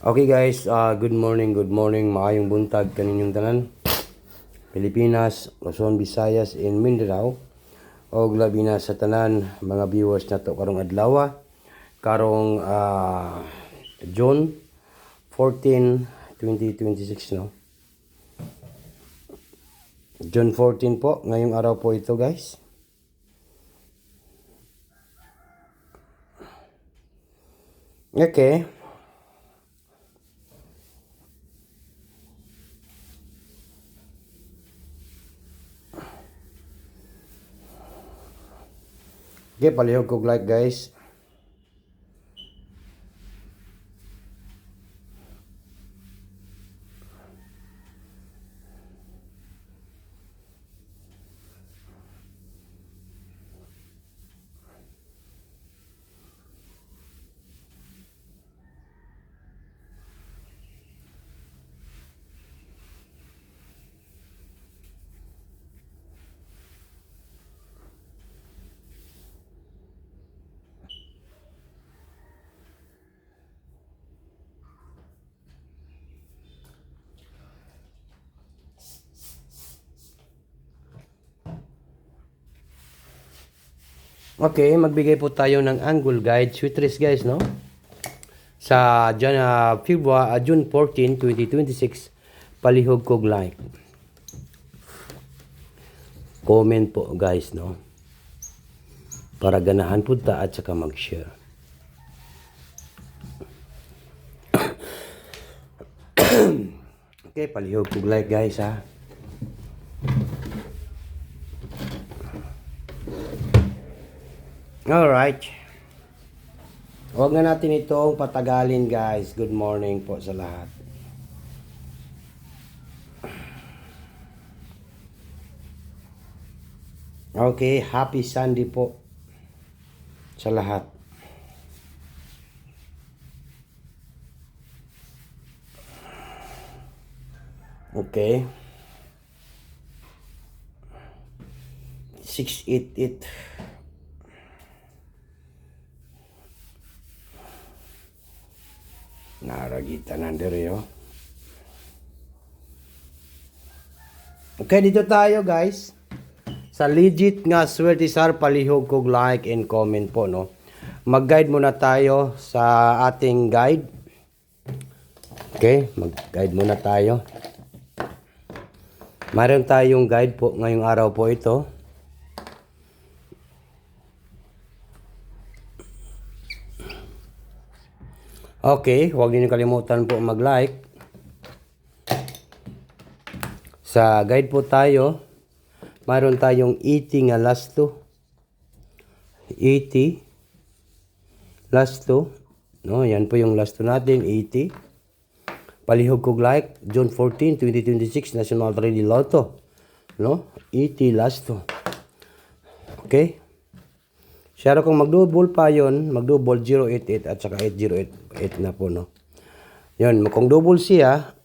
Okay guys, good morning, maayong buntag kaninyong tanan. Pilipinas, Luzon, Visayas, and Mindanao. Og labi na sa tanan mga viewers nato karong adlaw, karong June 14, 2026 no. June 14 po, ngayong araw po ito guys. Okay. Okay, palihog kog like guys. Okay, magbigay po tayo ng angle guide, sweet trees guys, no? Sa June 14, 2026, palihog kog like. Comment po guys, no? Para ganahan po ta at saka mag-share. Okay, palihog kog like guys ha. Alright. Huwag na natin itong patagalin guys. Good morning po sa lahat. Okay, happy Sunday po sa lahat. Okay. 688. Naragita nandiyo. Okay, dito tayo guys. Sa legit nga Swertisar, palihog kog like and comment po, no? Mag-guide muna tayo sa ating guide. Okay, mag-guide muna tayo. Mayroon tayong guide po ngayong araw po ito. Okay, huwag niyo kalimutan po mag-like. Sa guide po tayo, mayroon tayong 80 nga last 2. 80 last 2. No, yan po yung last 2 natin, 80. Palihog kog like, June 14, 2026, National 3D Lotto. No? 80 last 2. Okay? Siya kung mag-double pa yon, mag-double 088 at saka 8088 na po, no? Yun, kung double siya,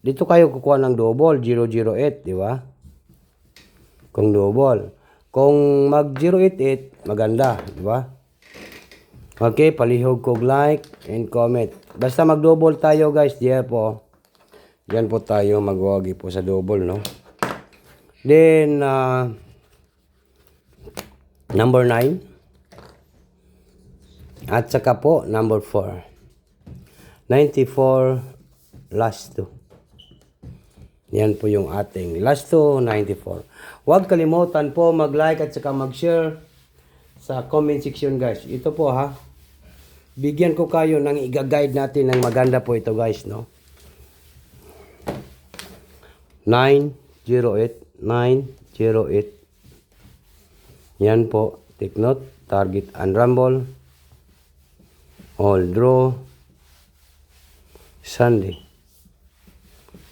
dito kayo kukuha ng double, 008, di ba? Kung double. Kung mag-088, maganda, di ba? Okay, palihog kog like and comment. Basta mag-double tayo guys, diyan po. Diyan po tayo magwagi po sa double, no? Then, number 9. At saka po, number 4. 94 last 2. Yan po yung ating last 2, 94. Huwag kalimutan po mag-like at saka mag-share sa comment section guys. Ito po ha. Bigyan ko kayo ng i-guide natin ng maganda po ito guys, no? 908, 908. Yan po. Take note. Target and rumble. All draw. Sunday.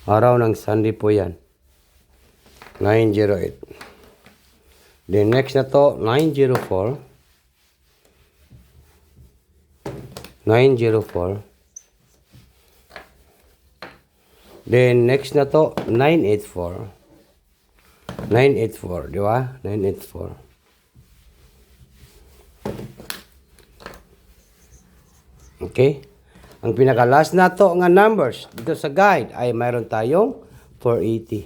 Araw ng Sunday po yan. 908. Then next na to, 904. 904. Then next na to, 984. 984, di ba? 984. Okay? Ang pinaka-last na to nga numbers dito sa guide ay mayroon tayong 480.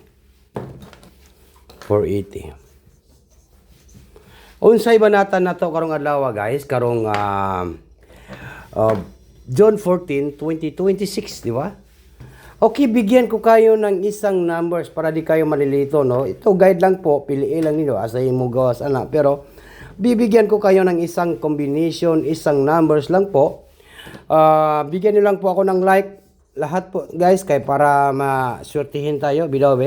480. Unsay banatan na to karong adlaw guys, karong June 14, 2026, di ba? Okay, bigyan ko kayo ng isang numbers para di kayo malilito, no? Ito guide lang po, piliin lang niyo asay mo gawas ana, pero bibigyan ko kayo ng isang combination, isang numbers lang po. Bigyan niyo lang po ako ng like lahat po, guys, kay para ma-swertihin tayo, bidaw.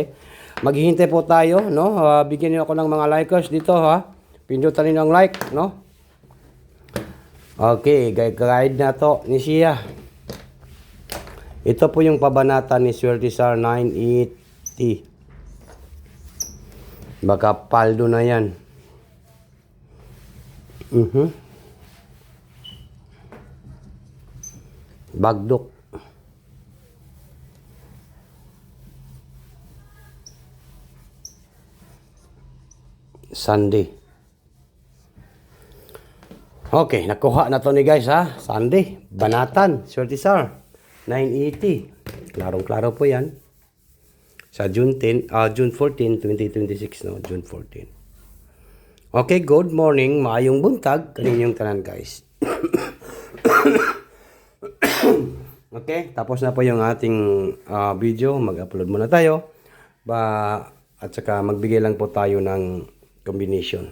Maghihintay po tayo, no? Bigyan niyo ako ng mga likers dito, ha? Pindutan niyo ng like, no? Okay, guide na to ni siya. Ito po yung pabanata ni Swerte Sar 980. Baka paldo na yan. Bagdok. Sunday. Okay, nakuha na to ni guys, ha. Sunday, banatan, Swerte Sar 980. Klarong-klaro po yan. Sa June 14, 2026, no? June 14. Okay, good morning. Maayong buntag kaninyong tanan, guys. Okay, tapos na po yung ating video. Mag-upload muna tayo. At saka magbigay lang po tayo ng combination.